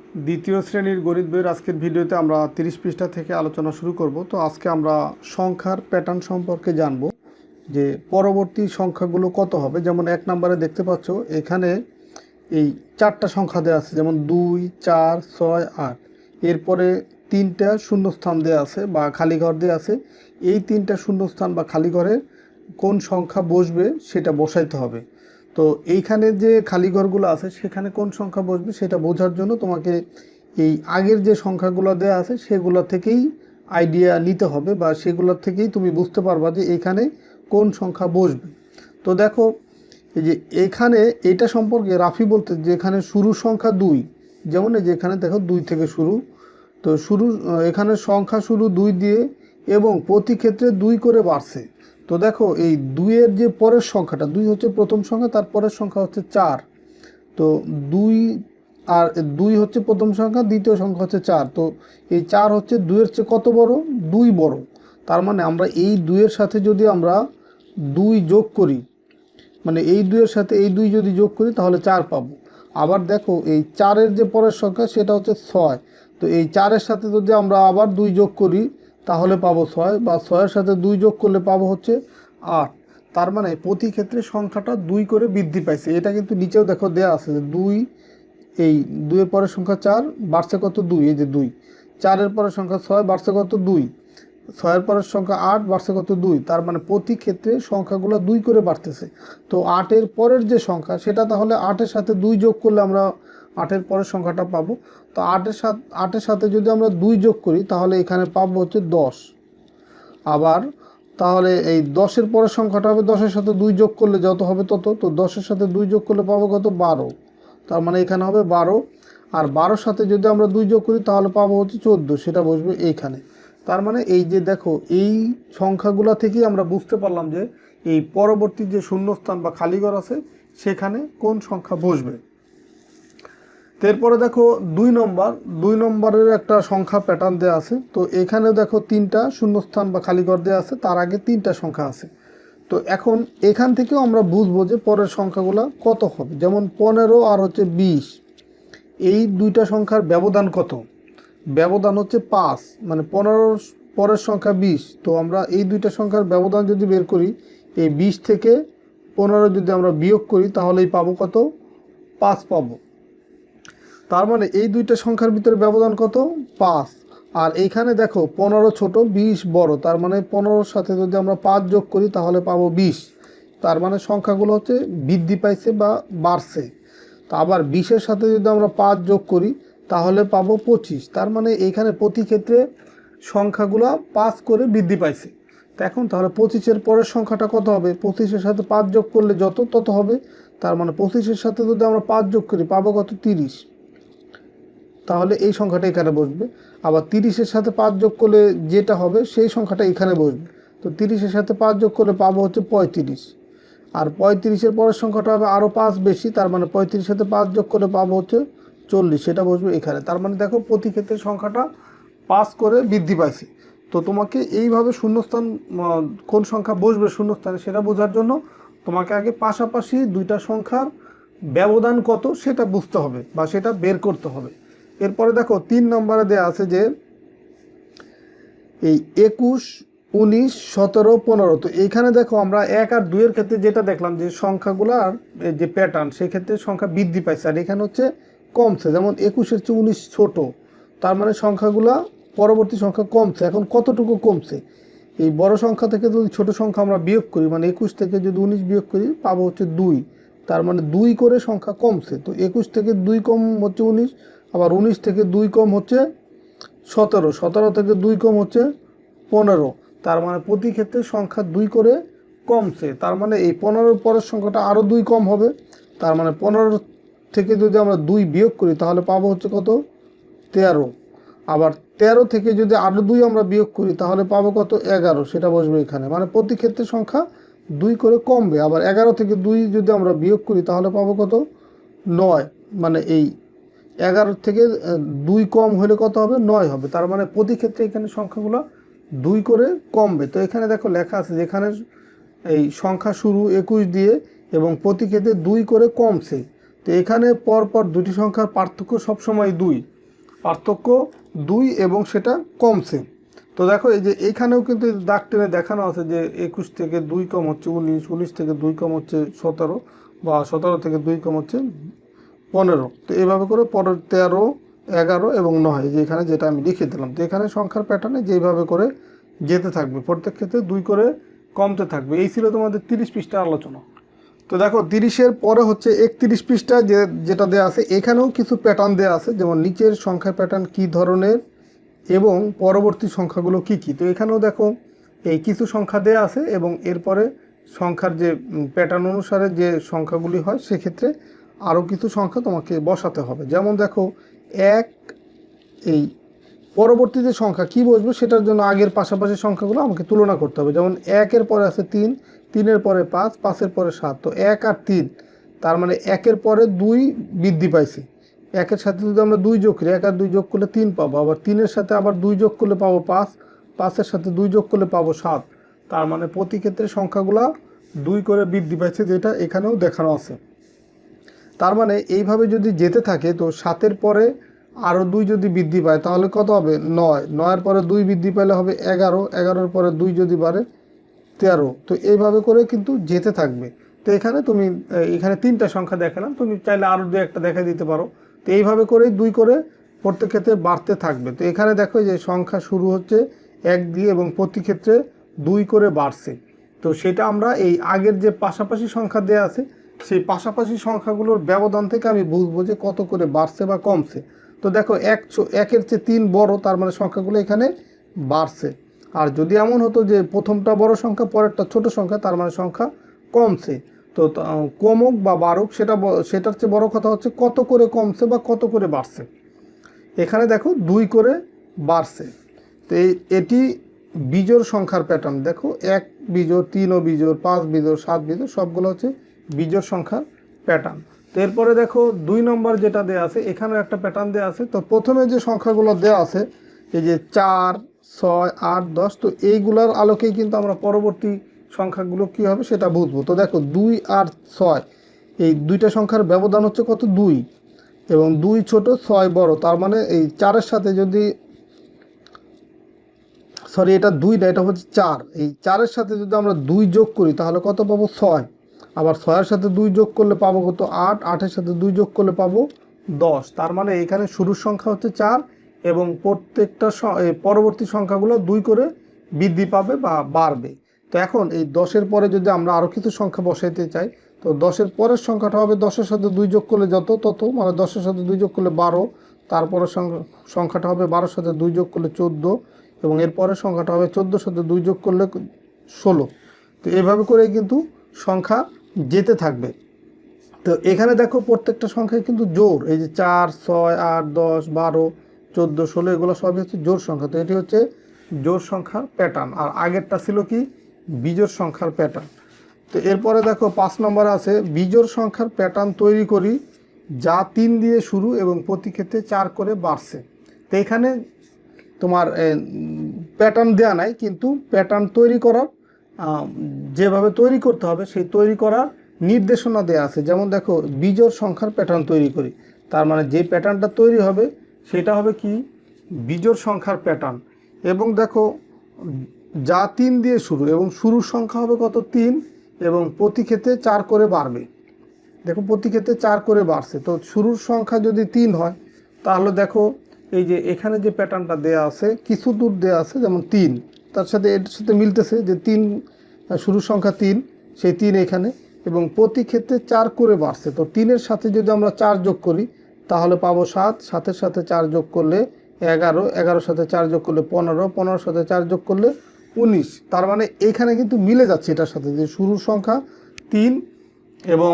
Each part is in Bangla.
দ্বিতীয় শ্রেণীর গণিত বইয়ের আজকের ভিডিওতে আমরা 30 পৃষ্ঠা থেকে আলোচনা শুরু করব। তো আজকে আমরা সংখ্যার প্যাটার্ন সম্পর্কে জানব যে পরবর্তী সংখ্যাগুলো কত হবে। যেমন 1 নম্বরে দেখতে পাচ্ছ এখানে এই 4টা সংখ্যা দেওয়া আছে, যেমন 2, 4, 6, 8। এরপরে 3টা শূন্যস্থান দেওয়া আছে বা খালি ঘর দেওয়া আছে। এই 3টা শূন্যস্থান বা খালি ঘরে কোন সংখ্যা বসবে সেটা বসাইতে হবে। তো এইখানে যে খালি ঘরগুলো আছে সেখানে কোন সংখ্যা বসবে সেটা বোঝার জন্য তোমাকে এই আগের যে সংখ্যাগুলো দেওয়া আছে সেগুলো থেকেই আইডিয়া নিতে হবে বা সেগুলো থেকেই তুমি বুঝতে পারবা যে এখানে কোন সংখ্যা বসবে। তো দেখো এই যে এখানে এটা সম্পর্কে রাফি বলতে যে এখানে শুরু সংখ্যা 2, যেমন এই যে এখানে দেখো 2 থেকে শুরু। তো এখানে সংখ্যা শুরু 2 দিয়ে এবং প্রতি ক্ষেত্রে 2 করে বাড়ছে। তো দেখো এই 2-এর যে পরের সংখ্যাটা, 2 হচ্ছে প্রথম সংখ্যা, তার পরের সংখ্যা হচ্ছে 4। তো 2 আর 2 হচ্ছে প্রথম সংখ্যা, দ্বিতীয় সংখ্যা হচ্ছে 4। তো এই 4 হচ্ছে 2-এর চেয়ে কত বড়? 2 বড়। তার মানে আমরা এই 2-এর সাথে যদি আমরা 2 যোগ করি, মানে এই 2-এর সাথে এই 2 যদি যোগ করি তাহলে 4 পাবো। আবার দেখো এই 4-এর যে পরের সংখ্যা সেটা হচ্ছে 6। তো এই 4-এর সাথে যদি আমরা আবার 2 যোগ করি তাহলে পাবো 6, বা 6-এর সাথে 2 যোগ করলে পাবো হচ্ছে 8। তার মানে প্রতি ক্ষেত্রে সংখ্যাটা 2 করে বৃদ্ধি পাইছে। এটা কিন্তু নিচেও দেখো দেওয়া আছে যে 2, এই 2-এর পরের সংখ্যা 4, বাড়ছে কত? 2। এই যে 2, 4-এর পরের সংখ্যা 6, বাড়ছে কত? 2। 6-এর পরের সংখ্যা 8, বাড়ছে কত? 2। তার মানে প্রতি ক্ষেত্রে সংখ্যাগুলো 2 করে বাড়তেছে। তো 8-এর পরের যে সংখ্যা সেটা তাহলে 8-এর সাথে 2 যোগ করলে আমরা 8-এর পরের সংখ্যাটা পাবো। তো 8-এর সাথে যদি আমরা 2 যোগ করি তাহলে এখানে পাবো হচ্ছে 10। আবার তাহলে এই 10-এর পরের সংখ্যাটা হবে 10-এর সাথে 2 যোগ করলে যত হবে তত। তো 10-এর সাথে 2 যোগ করলে পাবো কত? 12। তার মানে এখানে হবে 12। আর 12-এর সাথে যদি আমরা 2 যোগ করি তাহলে পাবো হচ্ছে 14, সেটা বসবে এইখানে। তার মানে এই যে দেখো এই সংখ্যাগুলো থেকেই আমরা বুঝতে পারলাম যে এই পরবর্তী যে শূন্যস্থান বা খালিঘর আছে সেখানে কোন সংখ্যা বসবে। এরপরে দেখো 2 নম্বরের একটা সংখ্যা প্যাটার্ন দেওয়া আছে। তো এখানে দেখো 3টা শূন্যস্থান বা খালিঘর দেওয়া আছে, তার আগে 3টা সংখ্যা আছে। তো এখন এখান থেকেও আমরা বুঝবো যে পরের সংখ্যাগুলো কত হবে। যেমন 15 আর হচ্ছে 20, এই 2টা সংখ্যার ব্যবধান কত? ব্যবধান হচ্ছে 5, মানে 15 পরের সংখ্যা 20। তো আমরা এই 2টা সংখ্যার ব্যবধান যদি বের করি, এই 20 থেকে 15 যদি আমরা বিয়োগ করি তাহলেই পাবো কত? 5 পাবো। তার মানে এই 2টা সংখ্যার ভিতরে ব্যবধান কত? 5। আর এইখানে দেখো 15 ছোট, 20 বড়। তার মানে 15-র সাথে যদি আমরা 5 যোগ করি তাহলে পাবো 20। তার মানে সংখ্যাগুলো হচ্ছে বৃদ্ধি পাইছে বা বাড়ছে। তো আবার 20-এর সাথে যদি আমরা 5 যোগ করি তাহলে পাবো 25। তার মানে এইখানে প্রতি ক্ষেত্রে সংখ্যাগুলো 5 করে বৃদ্ধি পাইছে। তো এখন তাহলে 25-এর পরের সংখ্যাটা কত হবে? 25-এর সাথে 5 যোগ করলে যত তত হবে। তার মানে 25-এর সাথে যদি আমরা 5 যোগ করি পাবো কত? 30। তাহলে এই সংখ্যাটা এখানে বসবে। আবার 30-এর সাথে 5 যোগ করলে যেটা হবে সেই সংখ্যাটা এখানে বসবে। তো 30-এর সাথে 5 যোগ করলে পাবো হচ্ছে 35। আর 35-এর পরের সংখ্যাটা হবে আরও 5 বেশি, তার মানে 35-এর সাথে 5 যোগ করলে পাবো হচ্ছে 40, সেটা বসবে এখানে। তার মানে দেখো প্রতি ক্ষেত্রে সংখ্যাটা 5 করে বৃদ্ধি পাইছে। তো তোমাকে এইভাবে শূন্যস্থান কোন সংখ্যা বসবে শূন্যস্থানে সেটা বোঝার জন্য তোমাকে আগে পাশাপাশি 2টা সংখ্যার ব্যবধান কত সেটা বুঝতে হবে বা সেটা বের করতে হবে। এরপরে দেখো 3 নম্বরে দেওয়া আছে যে এই 21, 19, 17, 15। তো এইখানে দেখো আমরা 1 আর 2-এর ক্ষেত্রে যেটা দেখলাম যে সংখ্যাগুলার যে প্যাটার্ন সেক্ষেত্রে সংখ্যা বৃদ্ধি পাইছে, আর এখানে হচ্ছে কমছে। যেমন 21-এর চেয়ে 19 ছোট, তার মানে সংখ্যাগুলা পরবর্তী সংখ্যা কমছে। এখন কতটুকু কমছে? এই বড় সংখ্যা থেকে যদি ছোট সংখ্যা আমরা বিয়োগ করি, মানে 21 থেকে যদি 19 বিয়োগ করি পাবো হচ্ছে 2। তার মানে 2 করে সংখ্যা কমছে। তো 21 থেকে 2 কম হচ্ছে 19, আবার 19 থেকে 2 কম হচ্ছে 17, 17 থেকে 2 কম হচ্ছে 15। তার মানে প্রতি ক্ষেত্রে সংখ্যা 2 করে কমছে। তার মানে এই 15-র পরের সংখ্যাটা আরও 2 কম হবে। তার মানে 15 থেকে যদি আমরা 2 বিয়োগ করি তাহলে পাবো হচ্ছে কত? 13। আবার 13 থেকে যদি আরও 2 আমরা বিয়োগ করি তাহলে পাবো কত? 11, সেটা বসবে এখানে। মানে প্রতি ক্ষেত্রে সংখ্যা 2 করে কমবে। আবার 11 থেকে 2 যদি আমরা বিয়োগ করি তাহলে পাবো কত? 9। মানে এই 11 থেকে 2 কম হলে কত হবে? 9 হবে। তার মানে প্রতি ক্ষেত্রে এখানে সংখ্যাগুলো 2 করে কমবে। তো এখানে দেখো লেখা আছে যেখানে এই সংখ্যা শুরু 21 দিয়ে এবং প্রতি ক্ষেত্রে 2 করে কমছে। তো এখানে পরপর দুটি সংখ্যার পার্থক্য সবসময় 2। পার্থক্য 2 এবং সেটা কমছে। তো দেখো এই যে এইখানেও কিন্তু দাগ টেনে দেখানো আছে যে 21 থেকে 2 কম হচ্ছে 19, 19 থেকে 2 কম হচ্ছে 17, বা 17 থেকে 2 কম হচ্ছে 15। তো এইভাবে করে 13, 11 এবং 9, যে এখানে যেটা আমি লিখে দিলাম। তো এখানে সংখ্যার প্যাটার্নে যেভাবে করে যেতে থাকবে, প্রত্যেক ক্ষেত্রে 2 করে কমতে থাকবে। এই ছিল তোমাদের 30 পৃষ্ঠার আলোচনা। তো দেখো 30-এর পরে হচ্ছে 31 পৃষ্ঠা যেটা দেওয়া আছে, এখানেও কিছু প্যাটার্ন দেওয়া আছে, যেমন নিচের সংখ্যার প্যাটার্ন কী ধরনের এবং পরবর্তী সংখ্যাগুলো কি কি। তো এখানেও দেখো এই কিছু সংখ্যা দেওয়া আছে এবং এরপরে সংখ্যার যে প্যাটার্ন অনুসারে যে সংখ্যাগুলি হয় সেক্ষেত্রে আরও কিছু সংখ্যা তোমাকে বসাতে হবে। যেমন দেখো এক, এই পরবর্তী যে সংখ্যা কী বসবে সেটার জন্য আগের পাশাপাশি সংখ্যাগুলো আমাকে তুলনা করতে হবে। যেমন 1-এর পরে আছে 3, 3-এর পরে 5, 5-এর পরে 7। তো 1 আর 3, তার মানে 1-এর পরে 2 বৃদ্ধি পাইছে। 1-এর সাথে যদি আমরা 2 যোগ করি, 1 আর 2 যোগ করলে 3 পাবো। আবার 3-এর সাথে আবার 2 যোগ করলে পাবো 5, 5-এর সাথে 2 যোগ করলে পাবো 7। তার মানে প্রতি ক্ষেত্রে সংখ্যাগুলো 2 করে বৃদ্ধি পাইছে, যেটা এখানেও দেখানো আছে। তার মানে এইভাবে যদি যেতে থাকে, তো 7-এর পরে আরও 2 যদি বৃদ্ধি পায় তাহলে কত হবে? 9, 9-এর পরে 2 বৃদ্ধি পেলে হবে 11, 11-এর পরে 2 যদি বাড়ে 13। তো এইভাবে করে কিন্তু যেতে থাকবে। তো এখানে তুমি এখানে 3টা সংখ্যা দেখালাম, তুমি চাইলে আরও 2-1টা দেখা দিতে পারো। তো এইভাবে করেই 2 করে প্রত্যেক ক্ষেত্রে বাড়তে থাকবে। তো এখানে দেখো যে সংখ্যা শুরু হচ্ছে 1 দিয়ে এবং প্রতি ক্ষেত্রে 2 করে বাড়ছে। তো সেটা আমরা এই আগের যে পাশাপাশি সংখ্যা দেওয়া আছে সেই পাশাপাশি সংখ্যাগুলোর ব্যবধান থেকে আমি বুঝবো যে কত করে বাড়ছে বা কমছে। তো দেখো 1-এর চেয়ে 3 বড়, তার মানে সংখ্যাগুলো এখানে বাড়ছে। আর যদি এমন হতো যে প্রথমটা বড় সংখ্যা পরেরটা ছোট সংখ্যা, তার মানে সংখ্যা কমছে। তো কমুক বা বাড়ুক সেটার চেয়ে বড় কথা হচ্ছে কত করে কমছে বা কত করে বাড়ছে। এখানে দেখো 2 করে বাড়ছে। তো এটি বিজোড় সংখ্যার প্যাটার্ন। দেখো 1 বিজোড়, 3 বিজোড়, 5 বিজোড়, 7 বিজোড়, সবগুলো হচ্ছে বিজোড় সংখ্যার প্যাটার্ন। তো এরপরে দেখো 2 নম্বর যেটা দেওয়া আছে, এখানে একটা প্যাটার্ন দেওয়া আছে। তো প্রথমে যে সংখ্যাগুলো দেওয়া আছে এই যে 4, 6, 8, 10, তো এইগুলোর আলোকেই কিন্তু আমরা পরবর্তী সংখ্যাগুলো কী হবে সেটা বুঝবো। তো দেখো 2 আর 6, এই দুইটা সংখ্যার ব্যবধান হচ্ছে কত? 2, এবং 2 ছোট 6 বড়। তার মানে এই 4-এর সাথে যদি, সরি এটা 2 না, এটা হচ্ছে 4। এই 4-এর সাথে যদি আমরা 2 যোগ করি তাহলে কত পাবো? 6। আবার 6-এর সাথে 2 যোগ করলে পাবো কত? 8, 8-এর সাথে 2 যোগ করলে পাবো 10। তার মানে এখানে শুরুর সংখ্যা হচ্ছে 4 এবং প্রত্যেকটা পরবর্তী সংখ্যাগুলো 2 করে বৃদ্ধি পাবে বা বাড়বে। তো এখন এই 10-এর পরে যদি আমরা আরও কিছু সংখ্যা বসাইতে চাই, তো 10-এর পরের সংখ্যাটা হবে 10-এর সাথে 2 যোগ করলে তত, মানে 10-এর সাথে 2 যোগ করলে 12, তারপরের সংখ্যাটা হবে 12-এর সাথে 2 যোগ করলে 14, এবং এর পরের সংখ্যাটা হবে 14-এর সাথে 2 যোগ করলে 16। তো এভাবে করে কিন্তু সংখ্যা যেতে থাকবে। তো এখানে দেখো প্রত্যেকটা সংখ্যায় কিন্তু জোড়, এই যে 4, 6, 8, 10, 12, 14, 16 এগুলো সবই হচ্ছে জোড় সংখ্যা। তো এটি হচ্ছে জোড় সংখ্যার প্যাটার্ন, আর আগেরটা ছিল কি? বিজোড় সংখ্যার প্যাটার্ন। তো এরপরে দেখো 5 নম্বরে আছে বিজোড় সংখ্যার প্যাটার্ন তৈরি করি যা 3 দিয়ে শুরু এবং প্রতি ক্ষেত্রে 4 করে বাড়ছে। তো এখানে তোমার প্যাটার্ন দেওয়া নাই, কিন্তু প্যাটার্ন তৈরি করার যেভাবে তৈরি করতে হবে সেই তৈরি করার নির্দেশনা দেওয়া আছে। যেমন দেখো বিজোড় সংখ্যার প্যাটার্ন তৈরি করি, তার মানে যে প্যাটার্নটা তৈরি হবে সেটা হবে কি? বিজোড় সংখ্যার প্যাটার্ন। এবং দেখো যা 3 দিয়ে শুরু এবং শুরুর সংখ্যা হবে কত? 3, এবং প্রতি ক্ষেত্রে 4 করে বাড়বে। দেখো প্রতি ক্ষেত্রে 4 করে বাড়ছে। তো শুরুর সংখ্যা যদি 3 হয় তাহলে দেখো এই যে এখানে যে প্যাটার্নটা দেয়া আছে কিছু দূর দেয়া আছে, যেমন 3, তার সাথে এর সাথে মিলতেছে যে 3, শুরুর সংখ্যা 3, সেই 3 এখানে, এবং প্রতি ক্ষেত্রে 4 করে বাড়ছে। তো 3-এর সাথে যদি আমরা 4 যোগ করি তাহলে পাবো 7, 7-এর সাথে 4 যোগ করলে 11, 11-এর সাথে 4 যোগ করলে 15, 15-এর সাথে 4 যোগ করলে 19। তার মানে এইখানে কিন্তু মিলে যাচ্ছে এটার সাথে, যে শুরুর সংখ্যা 3 এবং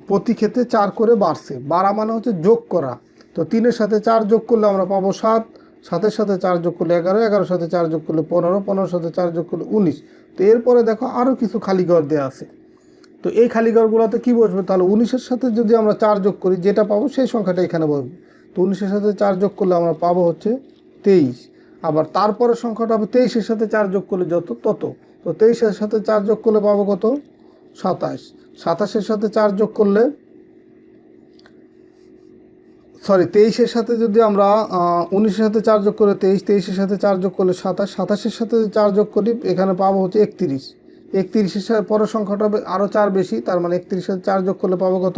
প্রতি ক্ষেত্রে 4 করে বাড়ছে। বাড়া মানে হচ্ছে যোগ করা। তো 3-এর সাথে 4 যোগ করলে আমরা পাবো 7, 7-এর সাথে 4 যোগ করলে 11, 11-এর সাথে 4 যোগ করলে 15, 15-এর সাথে 4 যোগ করলে 19। তো এরপরে দেখো আরও কিছু খালি ঘর দেওয়া আছে। তো এই খালি ঘরগুলোতে কী বসবে? তাহলে 19-এর সাথে যদি আমরা 4 যোগ করি যেটা পাবো সেই সংখ্যাটা এখানে বসবে। তো 19-এর সাথে 4 যোগ করলে আমরা পাবো হচ্ছে 23। আবার তারপরের সংখ্যাটা হবে 23-এর সাথে 4 যোগ করলে যত তত। তো 23-এর সাথে 4 যোগ করলে পাবো কত? 27। 27-এর সাথে 4 যোগ করলে সরি 23-এর সাথে যদি আমরা 19-এর সাথে 4 যোগ করে 23, 23-এর সাথে 4 যোগ করলে 27, 27-এর সাথে 4 যোগ করি এখানে পাবো হচ্ছে 31, 31-এর সাথে পরের সংখ্যাটা হবে আরও 4 বেশি, তার মানে 31-এর সাথে 4 যোগ করলে পাবো কত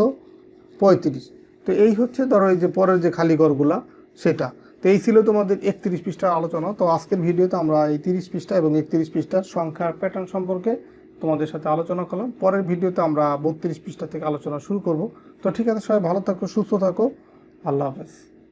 35। তো এই হচ্ছে ধরো এই যে পরের যে খালি ঘরগুলা সেটা। তো এই ছিল তোমাদের 31 পৃষ্ঠার আলোচনা। তো আজকের ভিডিওতে আমরা এই 30 পৃষ্ঠা এবং 31 পৃষ্ঠার সংখ্যার প্যাটার্ন সম্পর্কে তোমাদের সাথে আলোচনা করলাম। পরের ভিডিওতে আমরা 32 পৃষ্ঠা থেকে আলোচনা শুরু করব। তো ঠিক আছে, সবাই ভালো থাকো, সুস্থ থাকো, আল্লাহ হাফেজ।